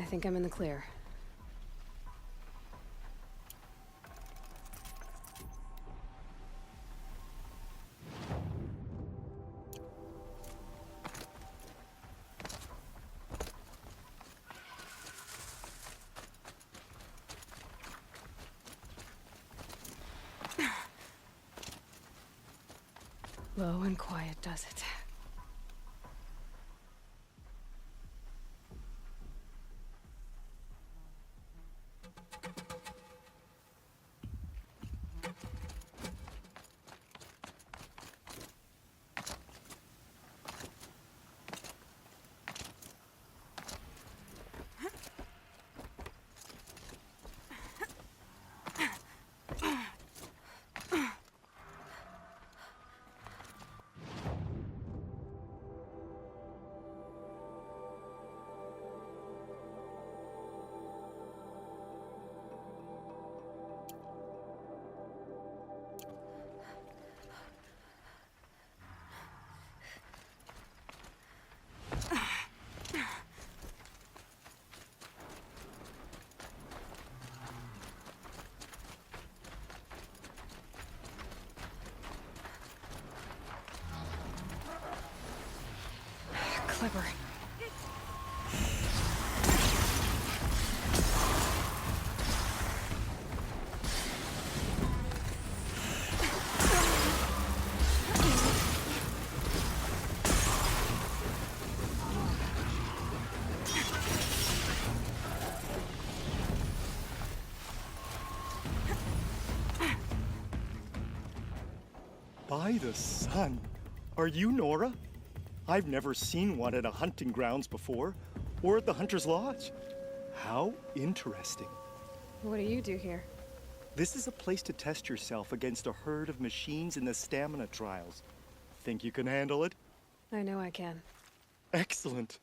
I think I'm in the clear. Low and quiet does it. Clever. By the sun! Are you Nora? I've never seen one at a hunting grounds before, or at the Hunter's Lodge. How interesting. What do you do here? This is a place to test yourself against a herd of machines in the stamina trials. Think you can handle it? I know I can. Excellent.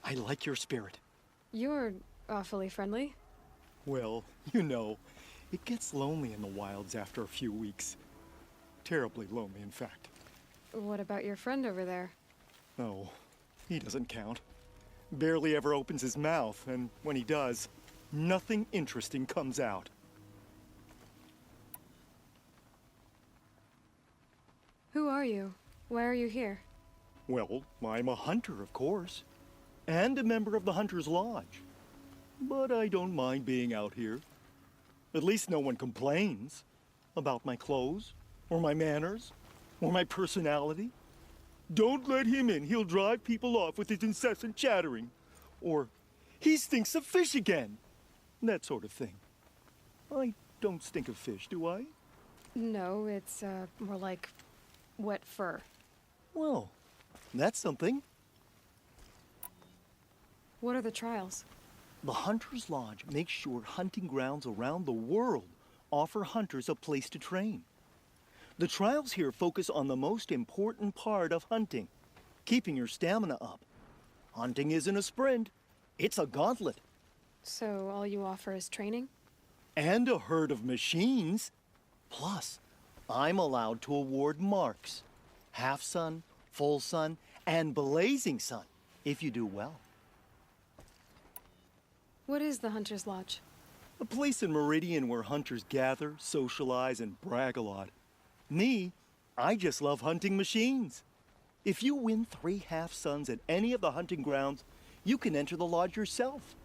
I like your spirit. You're awfully friendly. Well, you know, it gets lonely in the wilds after a few weeks. Terribly lonely, in fact. What about your friend over there? Oh, he doesn't count. Barely ever opens his mouth, and when he does, nothing interesting comes out. Who are you? Why are you here? Well, I'm a hunter, of course, and a member of the Hunter's Lodge. But I don't mind being out here. At least no one complains about my clothes, or my manners, or my personality. Don't let him in, he'll drive people off with his incessant chattering. Or, he stinks of fish again. That sort of thing. I don't stink of fish, do I? No, it's more like wet fur. Well, that's something. What are the trials? The Hunter's Lodge makes sure hunting grounds around the world offer hunters a place to train. The trials here focus on the most important part of hunting, keeping your stamina up. Hunting isn't a sprint, it's a gauntlet. So all you offer is training? And a herd of machines. Plus, I'm allowed to award marks. Half sun, full sun, and blazing sun, if you do well. What is the Hunter's Lodge? A place in Meridian where hunters gather, socialize, and brag a lot. Me, I just love hunting machines. If you win 3 half suns at any of the hunting grounds, you can enter the lodge yourself.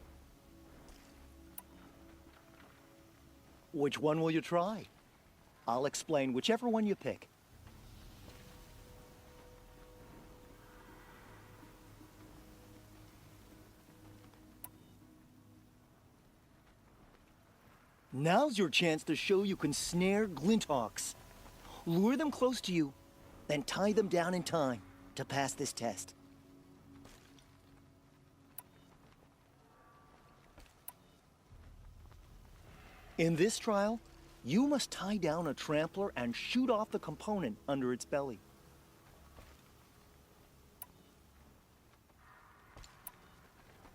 Which one will you try? I'll explain whichever one you pick. Now's your chance to show you can snare glinthawks. Lure them close to you, then tie them down in time to pass this test. In this trial, you must tie down a trampler and shoot off the component under its belly.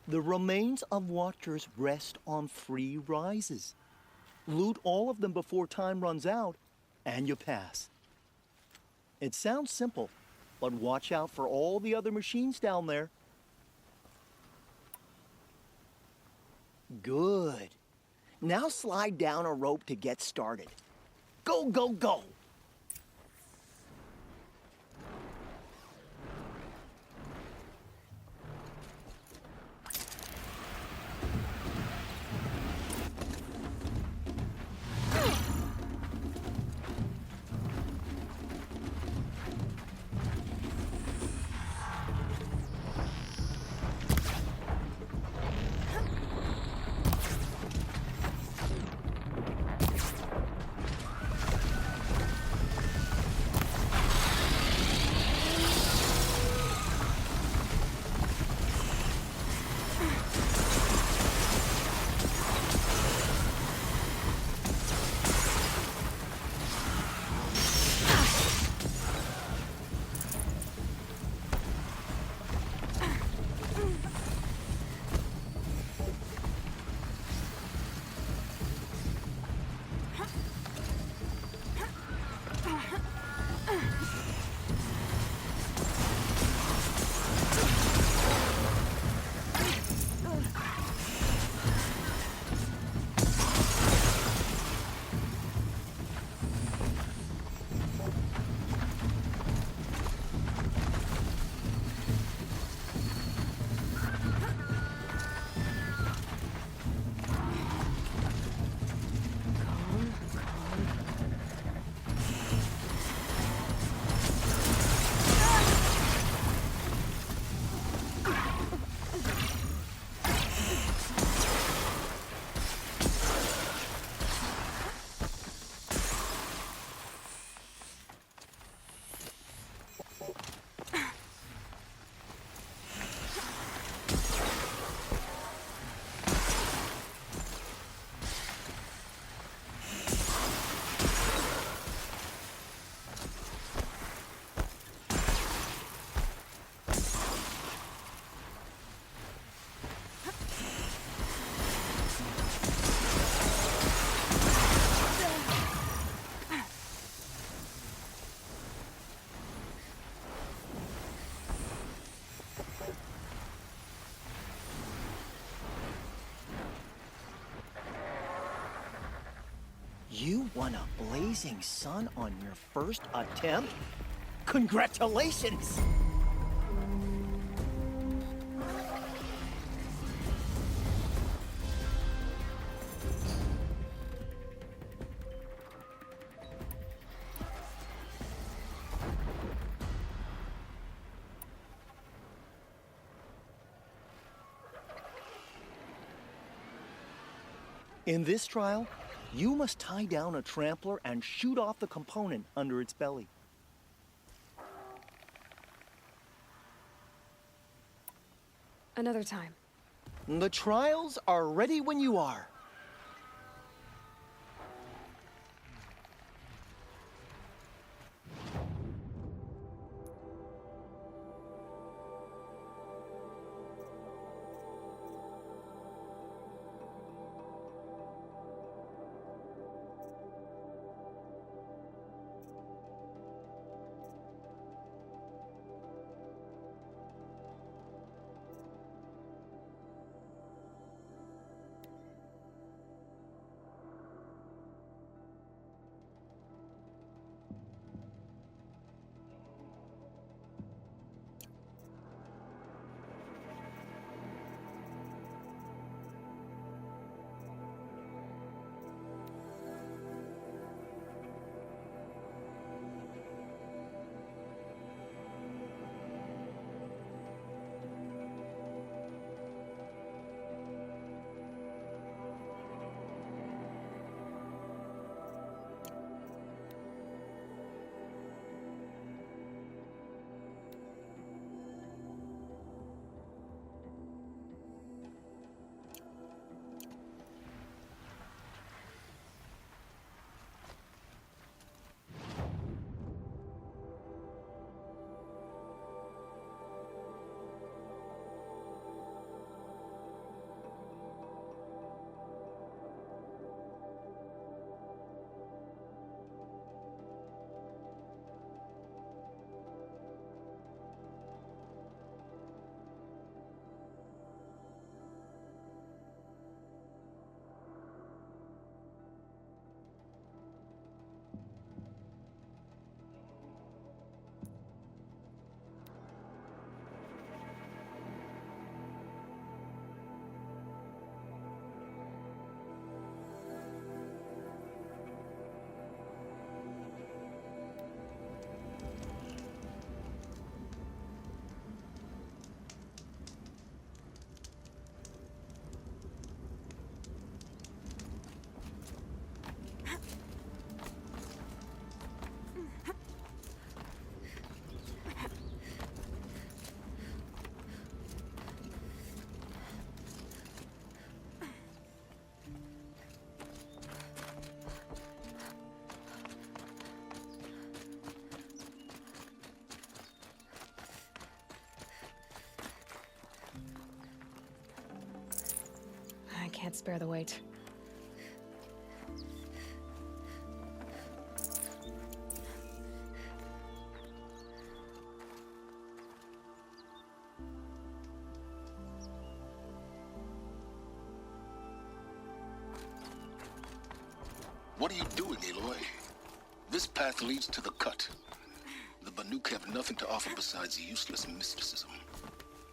The remains of watchers rest on 3 rises. Loot all of them before time runs out, and you pass. It sounds simple, but watch out for all the other machines down there. Good. Now slide down a rope to get started. Go, go, go! You won a blazing sun on your first attempt? Congratulations! In this trial, you must tie down a trampler and shoot off the component under its belly. Another time. The trials are ready when you are. can't spare the weight. What are you doing, Aloy? This path leads to the cut. The Banuk have nothing to offer besides useless mysticism.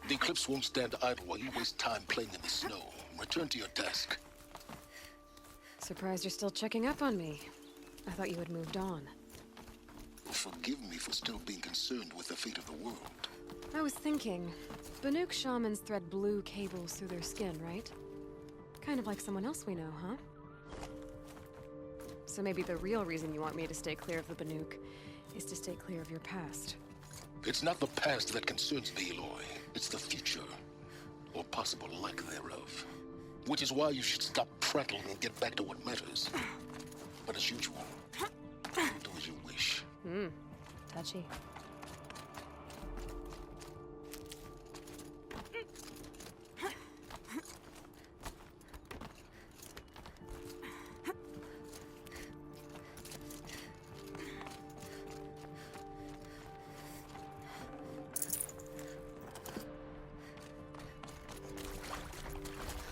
The Eclipse won't stand idle while you waste time playing in the snow. Return to your task. Surprised you're still checking up on me. I thought you had moved on. Forgive me for still being concerned with the fate of the world. I was thinking, Banuk shamans thread blue cables through their skin, right? Kind of like someone else we know, huh? So maybe the real reason you want me to stay clear of the Banuk is to stay clear of your past. It's not the past that concerns me, Aloy. It's the future, or possible lack thereof. Which is why you should stop prattling and get back to what matters. But as usual, do as you wish. Touchy.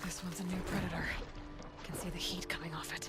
This one's a new predator. Can see the heat coming off it.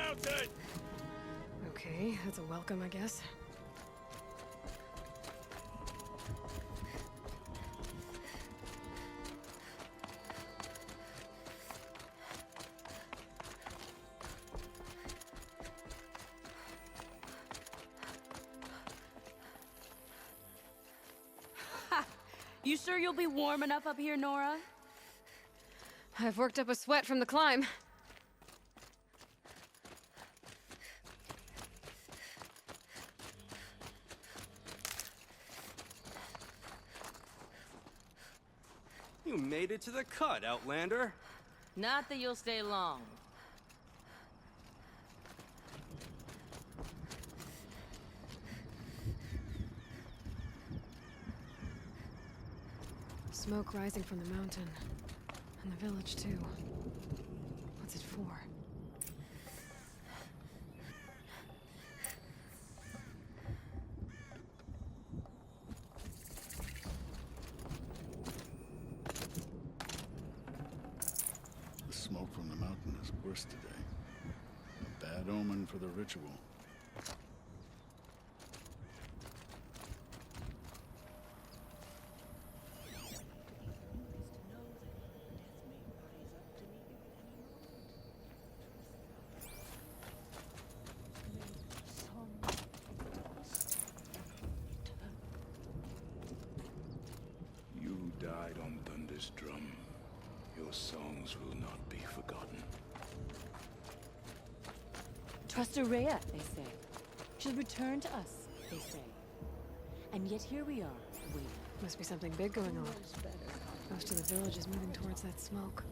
mountain! Okay, that's a welcome, I guess. You sure you'll be warm enough up here, Nora? I've worked up a sweat from the climb. You made it to the cut, Outlander. Not that you'll stay long. Smoke rising from the mountain. And the village, too. What's it for? The smoke from the mountain is worse today. A bad omen for the ritual. You died on Thunder's drum. Your songs will not be forgotten. Trust Araya, they say. She'll return to us, they say. And yet here we are, waiting. Must be something big going on. Most of the village is moving towards that smoke.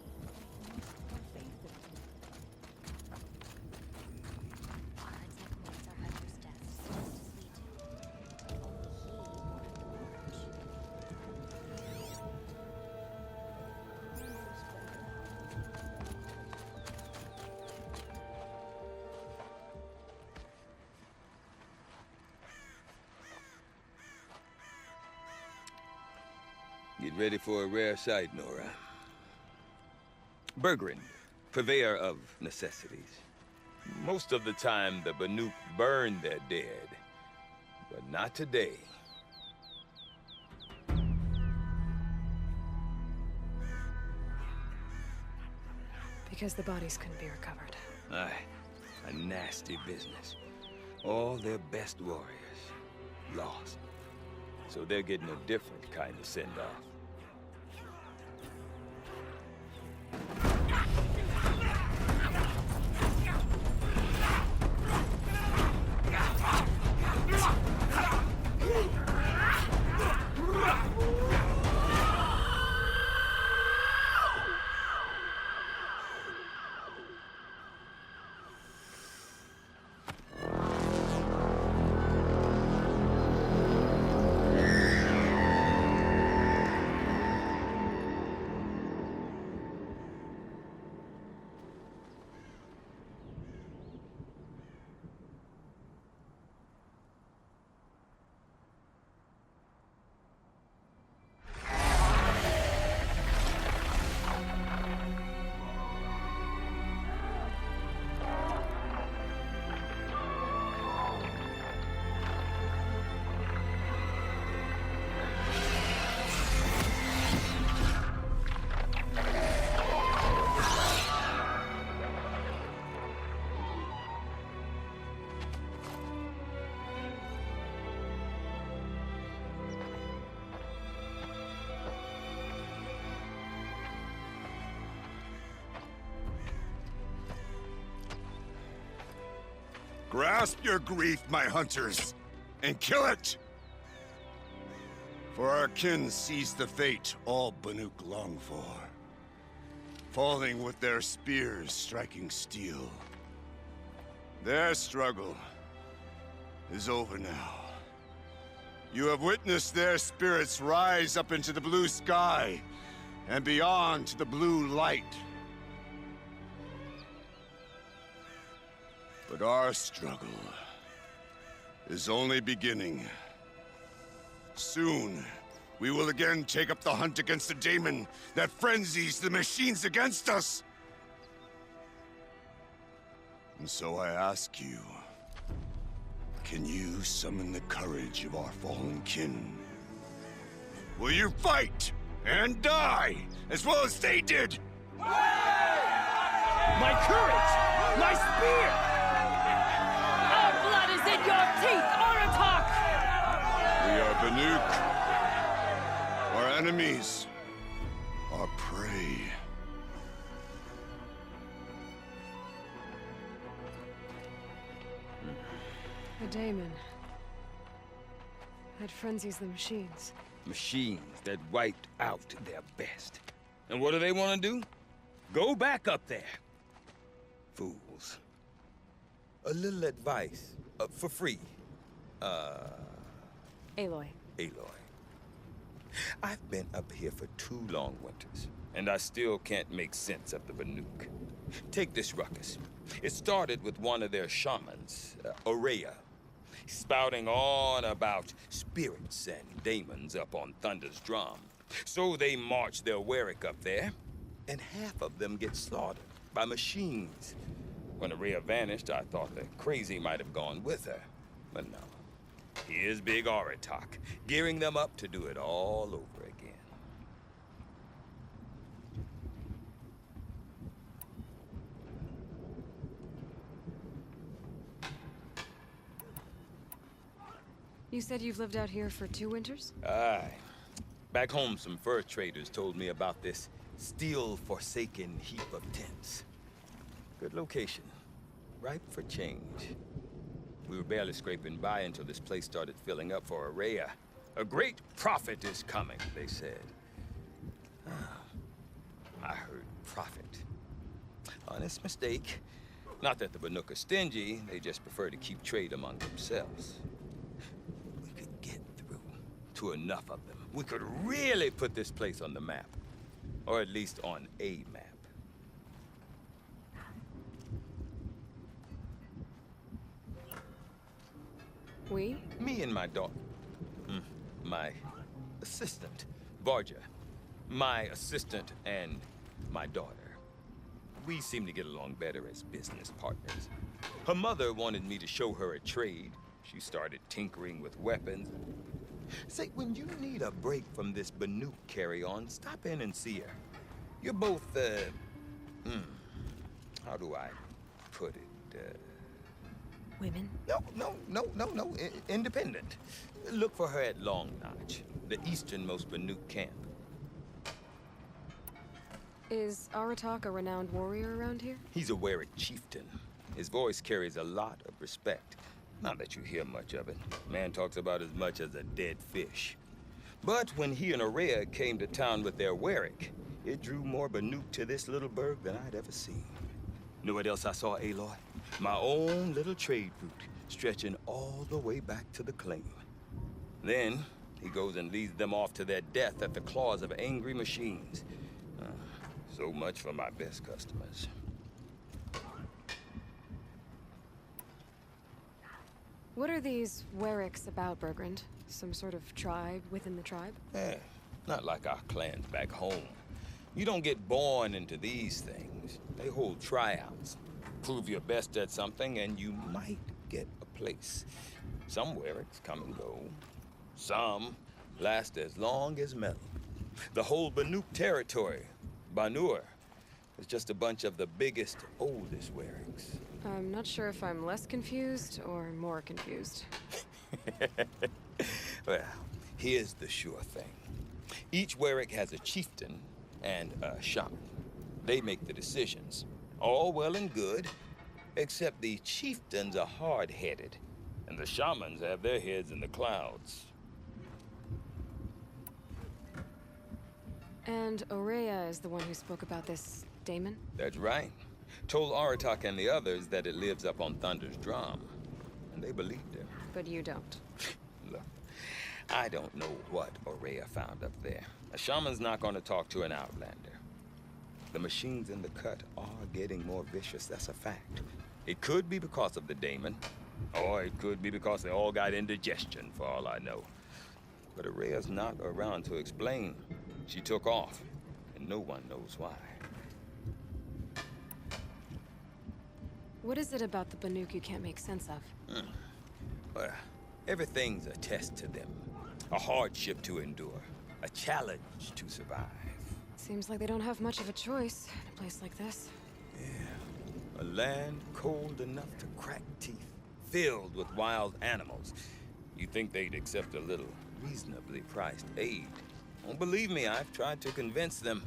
Get ready for a rare sight, Nora. Bergrin, purveyor of necessities. Most of the time, the Banuk burn their dead, but not today. Because the bodies couldn't be recovered. Aye, a nasty business. All their best warriors lost. So they're getting a different kind of send-off. Grasp your grief, my hunters, and kill it! For our kin sees the fate all Banuk long for. Falling with their spears striking steel. Their struggle is over now. You have witnessed their spirits rise up into the blue sky and beyond to the blue light. But our struggle is only beginning. Soon, we will again take up the hunt against the daemon that frenzies the machines against us. And so I ask you, can you summon the courage of our fallen kin? Will you fight and die as well as they did? My courage! My spear! Our blood is in your teeth, Oratok! We are Banuk. Our enemies. Our prey. The daemon. That frenzies the machines. Machines that wiped out their best. And what do they want to do? Go back up there. Fools. A little advice, for free. Aloy. Aloy. I've been up here for 2 long winters, and I still can't make sense of the Banuk. Take this ruckus. It started with one of their shamans, Aurea, spouting on about spirits and demons up on Thunder's drum. So they march their Warwick up there, and half of them get slaughtered by machines. When Aurea vanished, I thought the crazy might have gone with her, but no. Here's Big Oratok, gearing them up to do it all over again. You said you've lived out here for 2 winters? Aye. Back home, some fur traders told me about this steel-forsaken heap of tents. Good location. Ripe for change. We were barely scraping by until this place started filling up for Aurea. A great prophet is coming, they said. I heard prophet. Honest mistake. Not that the Banuk are stingy, they just prefer to keep trade among themselves. We could get through to enough of them. We could really put this place on the map. Or at least on a map. We? Me and my daughter. My assistant, Varja. My assistant and my daughter. We seem to get along better as business partners. Her mother wanted me to show her a trade. She started tinkering with weapons. Say, when you need a break from this Banuk carry-on, stop in and see her. You're both, how do I put it, Women? No. Independent. Look for her at Long Notch, the easternmost Banuk camp. Is Aratak a renowned warrior around here? He's a Warwick chieftain. His voice carries a lot of respect. Not that you hear much of it. Man talks about as much as a dead fish. But when he and Aurea came to town with their Warwick, it drew more Banuk to this little burg than I'd ever seen. Know what else I saw, Aloy? My own little trade route, stretching all the way back to the claim. Then, he goes and leads them off to their death at the claws of angry machines. So much for my best customers. What are these Warwicks about, Bergrand? Some sort of tribe within the tribe? Not like our clans back home. You don't get born into these things. They hold tryouts. Prove your best at something and you might get a place. Some Warwicks come and go. Some last as long as metal. The whole Banuk territory, Banur, is just a bunch of the biggest, oldest Warwicks. I'm not sure if I'm less confused or more confused. Well, here's the sure thing. Each Warwick has a chieftain and a shaman. They make the decisions. All well and good, except the chieftains are hard-headed, and the shamans have their heads in the clouds. And Aurea is the one who spoke about this daemon? That's right. Told Aratak and the others that it lives up on Thunder's drum. And they believed him. But you don't. Look, I don't know what Aurea found up there. A shaman's not going to talk to an outlander. The machines in the cut are getting more vicious, that's a fact. It could be because of the daemon, or it could be because they all got indigestion, for all I know. But Aurea's not around to explain. She took off, and no one knows why. What is it about the Banuk you can't make sense of? Well, everything's a test to them. A hardship to endure. A challenge to survive. Seems like they don't have much of a choice in a place like this. Yeah. A land cold enough to crack teeth. Filled with wild animals. You'd think they'd accept a little reasonably priced aid. Well, believe me, I've tried to convince them.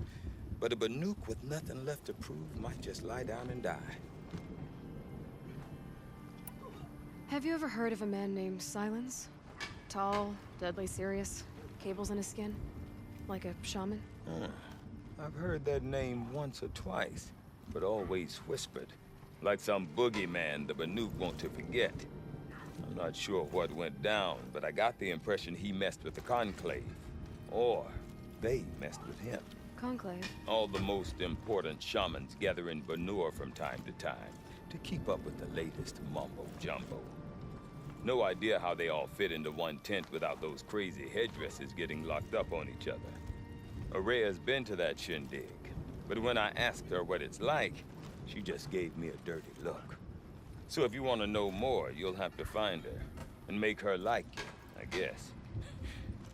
But a Banuk with nothing left to prove might just lie down and die. Have you ever heard of a man named Silence? Tall, deadly serious, cables in his skin? Like a shaman? I've heard that name once or twice, but always whispered. Like some boogeyman the Banuk want to forget. I'm not sure what went down, but I got the impression he messed with the Conclave. Or they messed with him. Conclave? All the most important shamans gather in Banur from time to time to keep up with the latest mumbo-jumbo. No idea how they all fit into one tent without those crazy headdresses getting locked up on each other. Araya's been to that shindig, but when I asked her what it's like, she just gave me a dirty look. So if you want to know more, you'll have to find her and make her like you, I guess.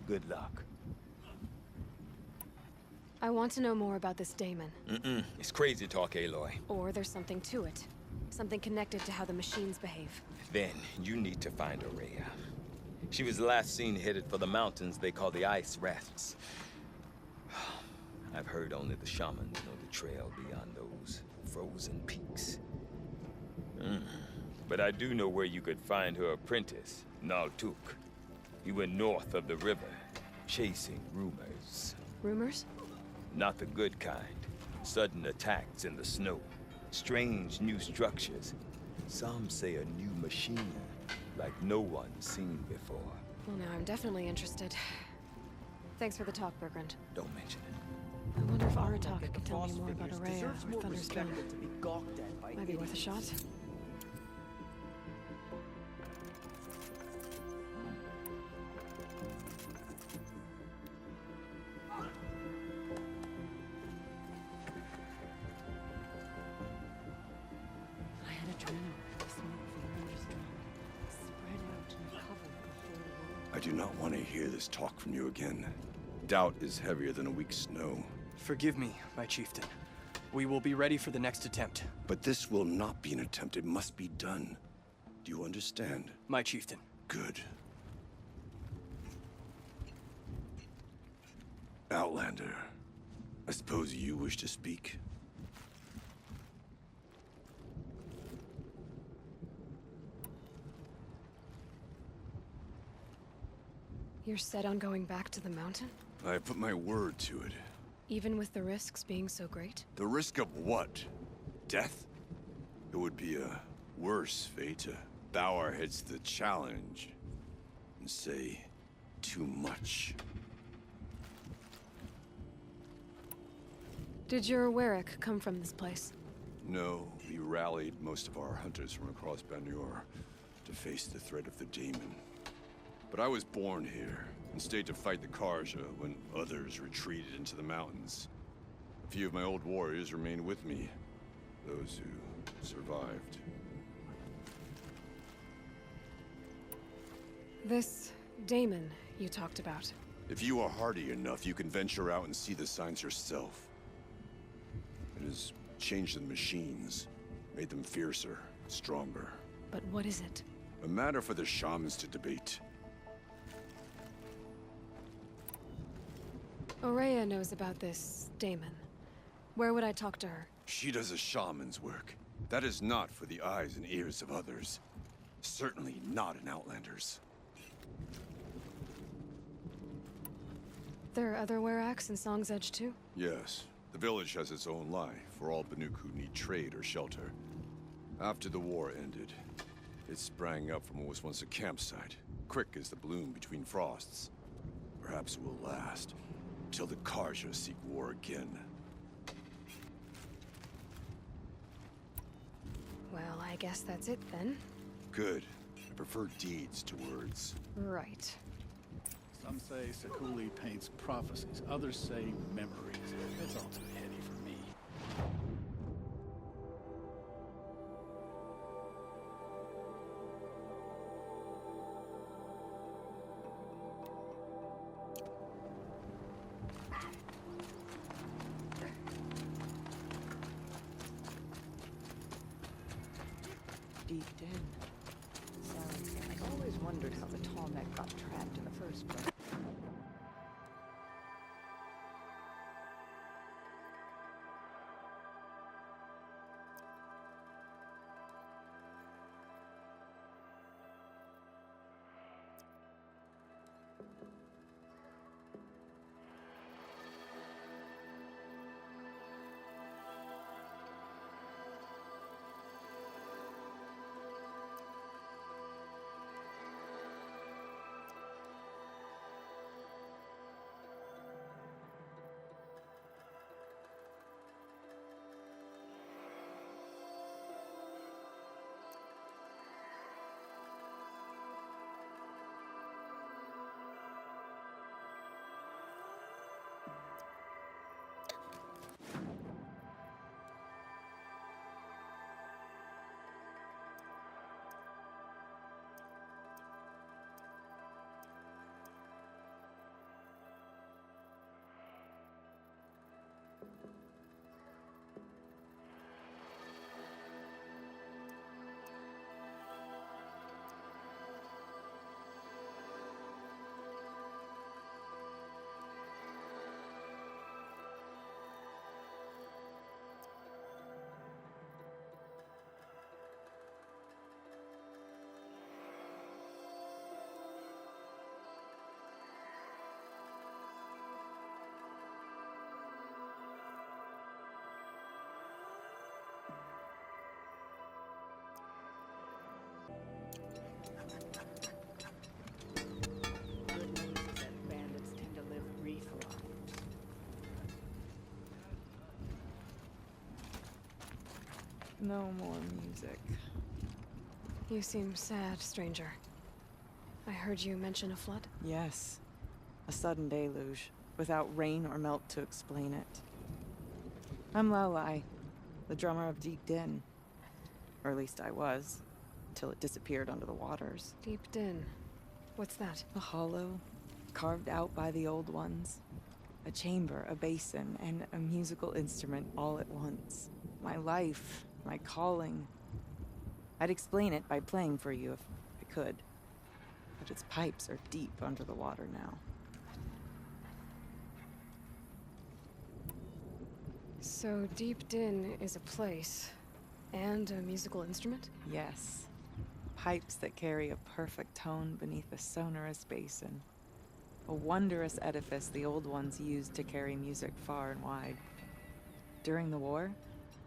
Good luck. I want to know more about this Damon. It's crazy talk, Aloy. Or there's something to it. Something connected to how the machines behave. Then you need to find Araya. She was last seen headed for the mountains they call the Ice Rafts. I've heard only the shamans know the trail beyond those frozen peaks. But I do know where you could find her apprentice, Naltuk. He went north of the river, chasing rumors. Rumors? Not the good kind. Sudden attacks in the snow. Strange new structures. Some say a new machine, like no one's seen before. Well, now I'm definitely interested. Thanks for the talk, Bergrand. Don't mention it. I wonder if Aratak can tell me more about Araya or Thunderstone. Might be worth a shot. I had a dream. The smoke from Thunderstone spread out and covered the whole world. I do not want to hear this talk from you again. Doubt is heavier than a week's snow. Forgive me, my chieftain. We will be ready for the next attempt. But this will not be an attempt. It must be done. Do you understand? My chieftain. Good. Outlander, I suppose you wish to speak? You're set on going back to the mountain? I have put my word to it. Even with the risks being so great? The risk of what? Death? It would be a worse fate to bow our heads to the challenge and say too much. Did your Warwick come from this place? No, we rallied most of our hunters from across Banur to face the threat of the Daemon. But I was born here and stayed to fight the Karja when others retreated into the mountains. A few of my old warriors remained with me, those who survived. This Daemon you talked about. If you are hardy enough, you can venture out and see the signs yourself. It has changed the machines, made them fiercer, stronger. But what is it? A matter for the shamans to debate. Araya knows about this Daemon. Where would I talk to her? She does a shaman's work. That is not for the eyes and ears of others. Certainly not an Outlander's. There are other Weraks in Song's Edge too? Yes. The village has its own life for all Banuk who need trade or shelter. After the war ended, it sprang up from what was once a campsite, quick as the bloom between frosts. Perhaps it will last, till the Karja seek war again. Well, I guess that's it then. Good. I prefer deeds to words. Right. Some say Sekuli paints prophecies, others say memories. It's all too heady for me. Deep in. I always wondered how the tall neck got trapped in the first place. Good news is that bandits tend to live brief lives. No more music. You seem sad, stranger. I heard you mention a flood? Yes. A sudden deluge, without rain or melt to explain it. I'm Lalai, the drummer of Deep Din. Or at least I was, till it disappeared under the waters. Deep Din. What's that? A hollow, carved out by the old ones. A chamber, a basin, and a musical instrument all at once. My life, my calling. I'd explain it by playing for you if I could. But its pipes are deep under the water now. So Deep Din is a place, and a musical instrument? Yes. Pipes that carry a perfect tone beneath a sonorous basin. A wondrous edifice the old ones used to carry music far and wide. During the war,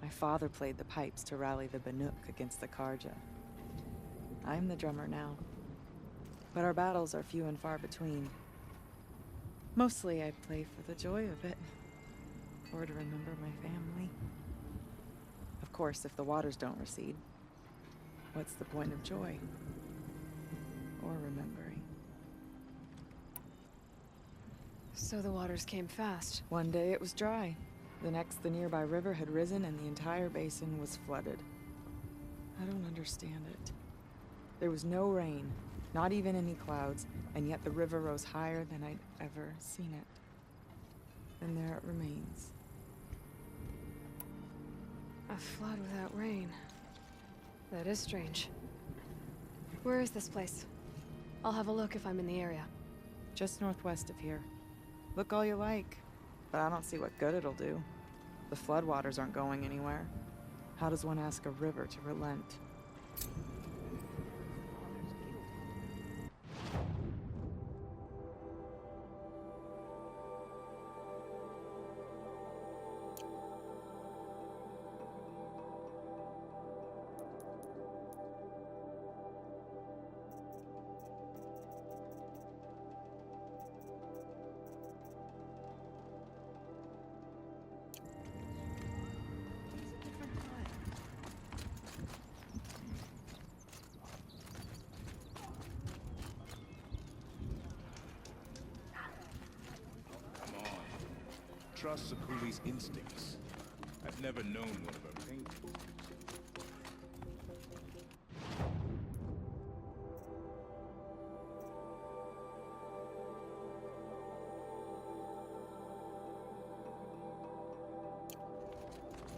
my father played the pipes to rally the Banuk against the Karja. I'm the drummer now. But our battles are few and far between. Mostly I play for the joy of it. Or to remember my family. Of course, if the waters don't recede, what's the point of joy? Or remembering? So the waters came fast. One day it was dry. The next, the nearby river had risen and the entire basin was flooded. I don't understand it. There was no rain, not even any clouds, and yet the river rose higher than I'd ever seen it. And there it remains. A flood without rain. That is strange. Where is this place? I'll have a look if I'm in the area. Just northwest of here. Look all you like, but I don't see what good it'll do. The floodwaters aren't going anywhere. How does one ask a river to relent? Trust Sakuli's instincts. I've never known one of her paintings.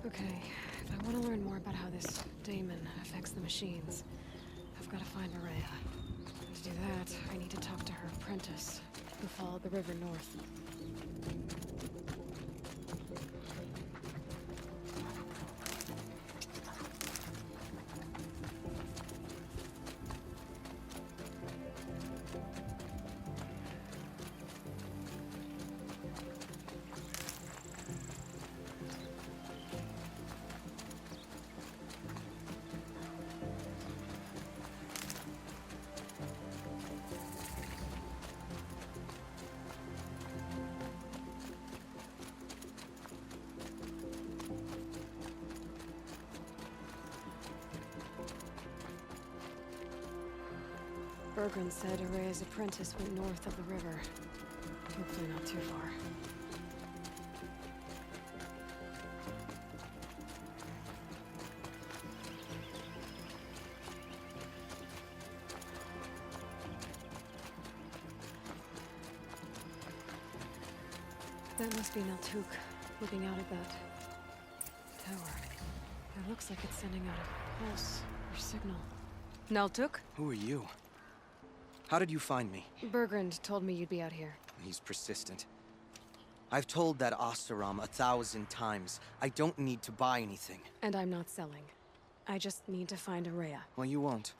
Okay, if I I want to learn more about how this daemon affects the machines. I've got to find Maria. And to do that, I need to talk to her apprentice, who followed the river north. Bergren said Araya's apprentice went north of the river. Hopefully not too far. That must be Naltuk, looking out at that tower. It looks like it's sending out a pulse or signal. Naltuk? Who are you? How did you find me? Bergrand told me you'd be out here. He's persistent. I've told that Oseram 1,000 times. I don't need to buy anything. And I'm not selling. I just need to find Araya. Well, you won't.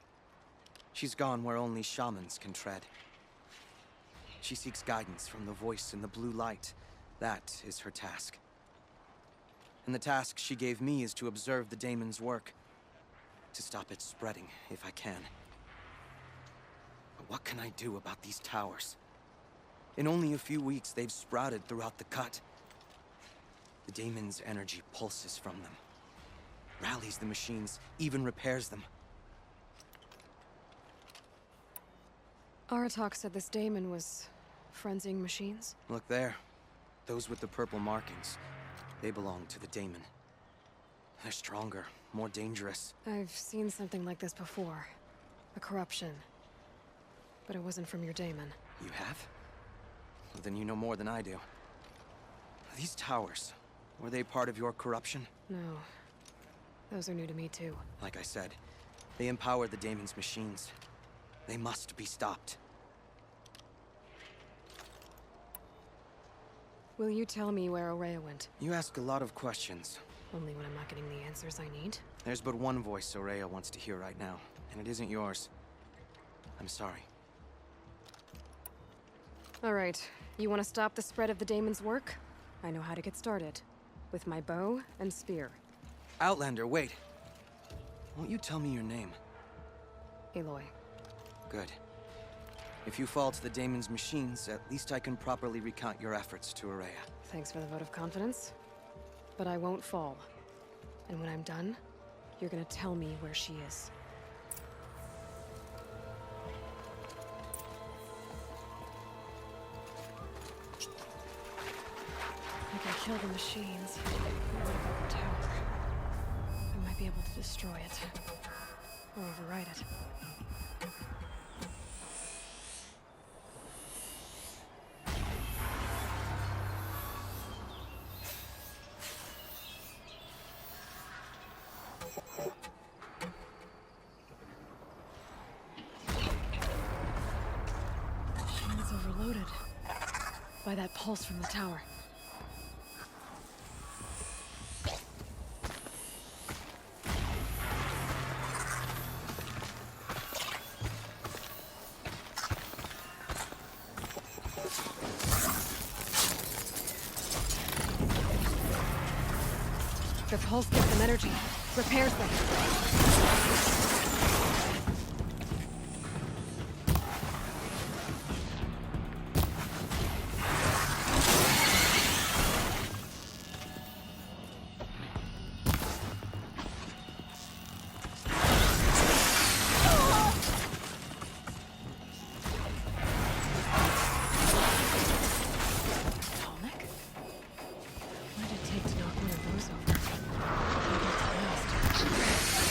She's gone where only shamans can tread. She seeks guidance from the voice in the blue light. That is her task. And the task she gave me is to observe the daemon's work. To stop it spreading, if I can. But what can I do about these towers? In only a few weeks, they've sprouted throughout the cut. The daemon's energy pulses from them. Rallies the machines, even repairs them. Aratak said this daemon was frenzying machines? Look there. Those with the purple markings. They belong to the daemon. They're stronger, more dangerous. I've seen something like this before. A corruption. But it wasn't from your daemon. You have? Well, then you know more than I do. These towers, were they part of your corruption? No. Those are new to me too. Like I said, they empowered the daemon's machines. They must be stopped. Will you tell me where Araya went? You ask a lot of questions. Only when I'm not getting the answers I need? There's but one voice Araya wants to hear right now, and it isn't yours. I'm sorry. All right. You want to stop the spread of the daemon's work? I know how to get started. With my bow and spear. Outlander, wait. Won't you tell me your name? Aloy. Good. If you fall to the daemon's machines, at least I can properly recount your efforts to Araya. Thanks for the vote of confidence. But I won't fall. And when I'm done, you're gonna tell me where she is. I can kill the machines. What about the tower? I might be able to destroy it. Or override it. Machines overloaded. By that pulse from the tower. The pulse gives them energy, repairs them. What did it take to knock one of those over? Maybe it's fast.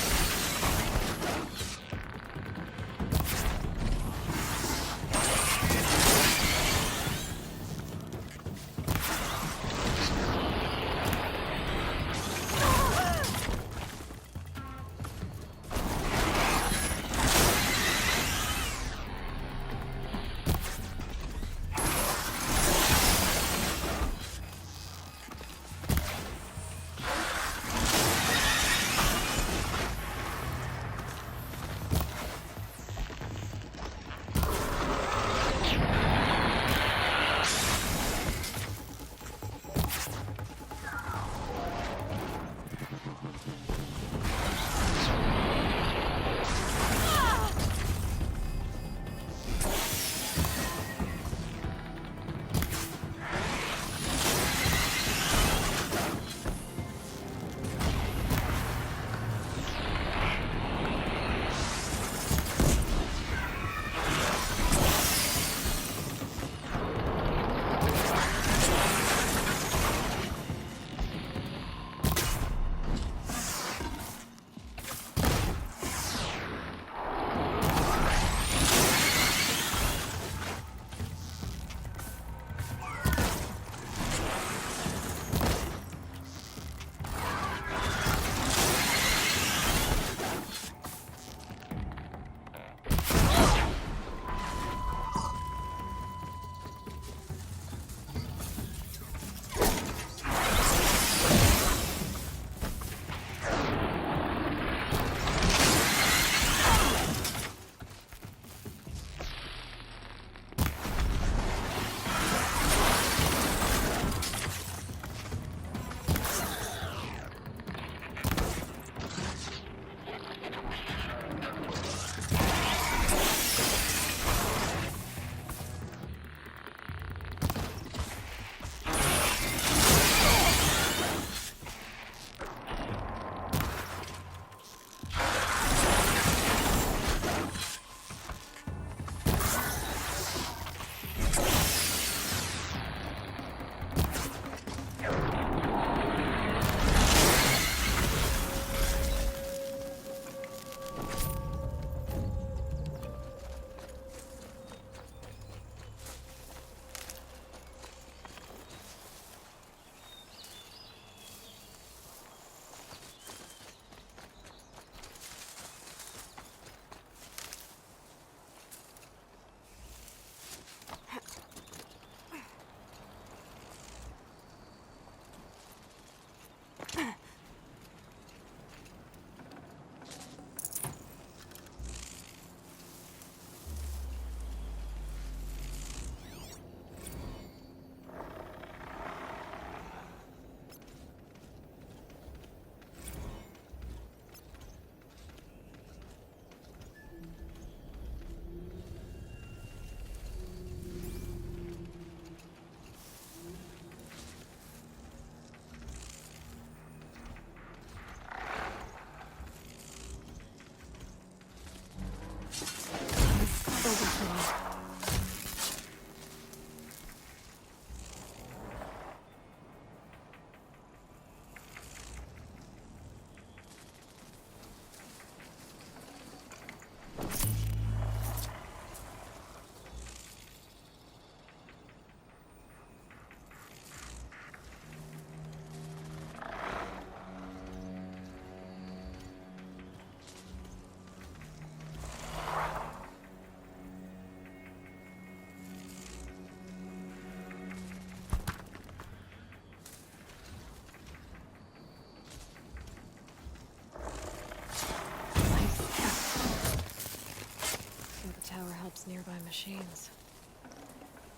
tower helps nearby machines.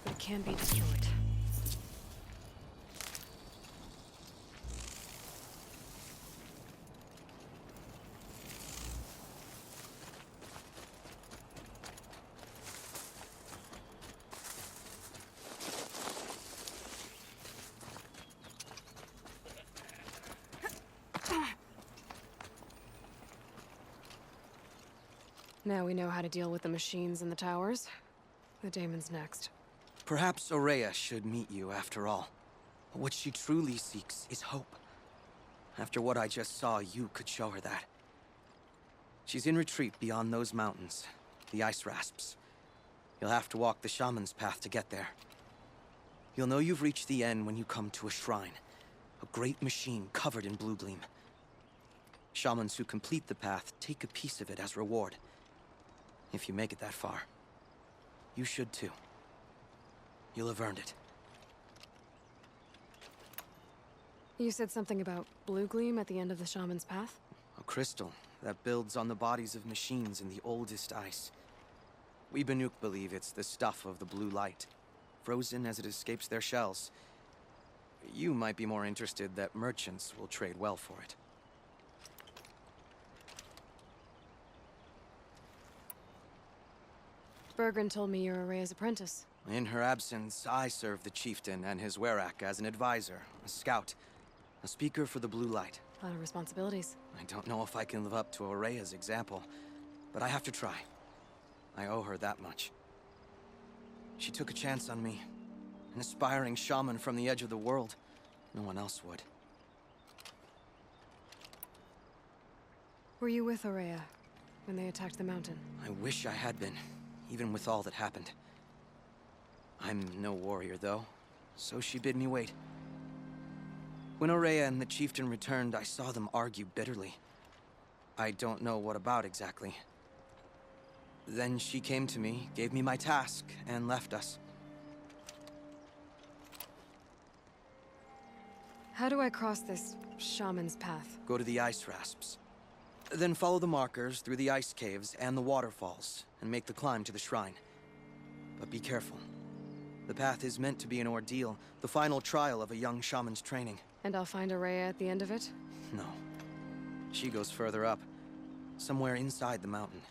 But it can be destroyed. Now we know how to deal with the machines in the towers. The daemon's next. Perhaps Aurea should meet you after all. What she truly seeks is hope. After what I just saw, you could show her that. She's in retreat beyond those mountains, the ice rasps. You'll have to walk the shaman's path to get there. You'll know you've reached the end when you come to a shrine. A great machine covered in blue gleam. Shamans who complete the path take a piece of it as reward. If you make it that far, you should too. You'll have earned it. You said something about blue gleam at the end of the shaman's path? A crystal that builds on the bodies of machines in the oldest ice. We Banuk believe it's the stuff of the blue light, frozen as it escapes their shells. You might be more interested that merchants will trade well for it. Bergren told me you're Aurea's apprentice. In her absence, I serve the chieftain and his werak as an advisor, a scout, a speaker for the blue light. A lot of responsibilities. I don't know if I can live up to Aurea's example, but I have to try. I owe her that much. She took a chance on me, an aspiring shaman from the edge of the world. No one else would. Were you with Aurea when they attacked the mountain? I wish I had been, even with all that happened. I'm no warrior, though, so she bid me wait. When Aurea and the chieftain returned, I saw them argue bitterly. I don't know what about exactly. Then she came to me, gave me my task, and left us. How do I cross this shaman's path? Go to the ice rasps. Then follow the markers through the ice caves and the waterfalls, and make the climb to the shrine. But be careful. The path is meant to be an ordeal, the final trial of a young shaman's training. And I'll find Aurea at the end of it? No. She goes further up, somewhere inside the mountain.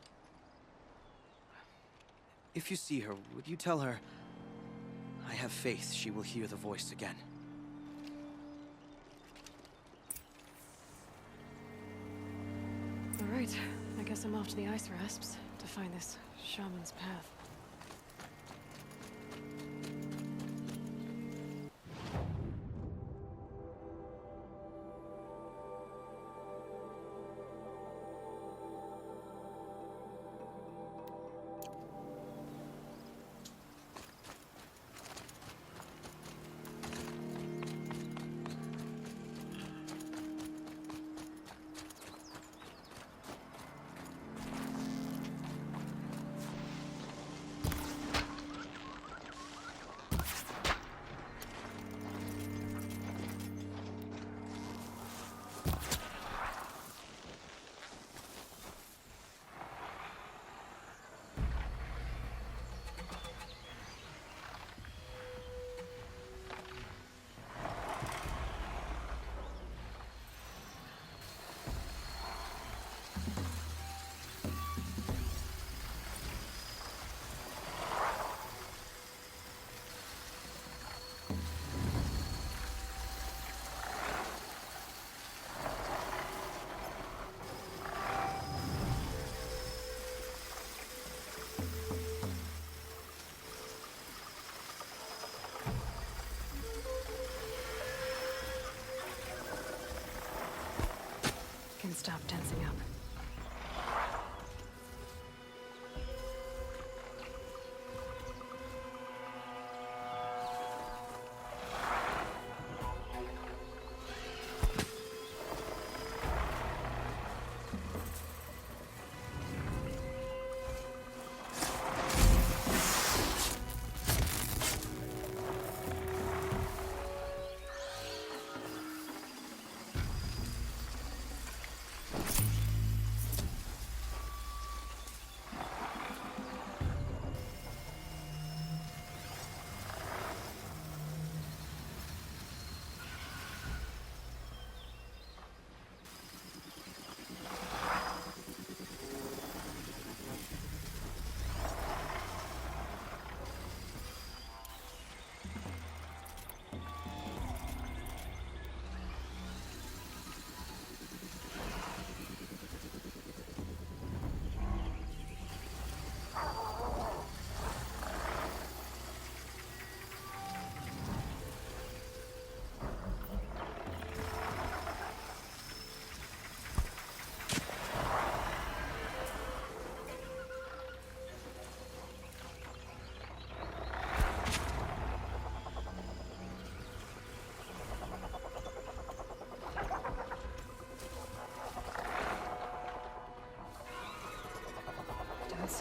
If you see her, would you tell her, I have faith she will hear the voice again. All right, I guess I'm off to the ice rasps to find this shaman's path.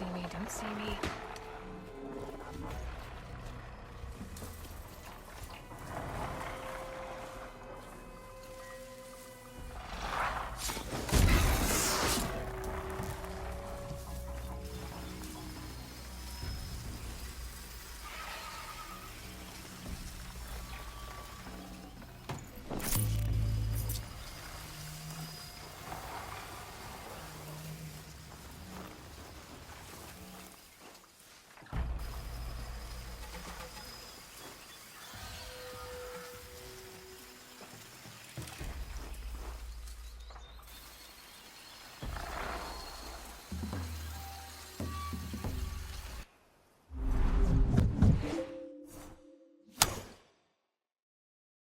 see me, don't see me.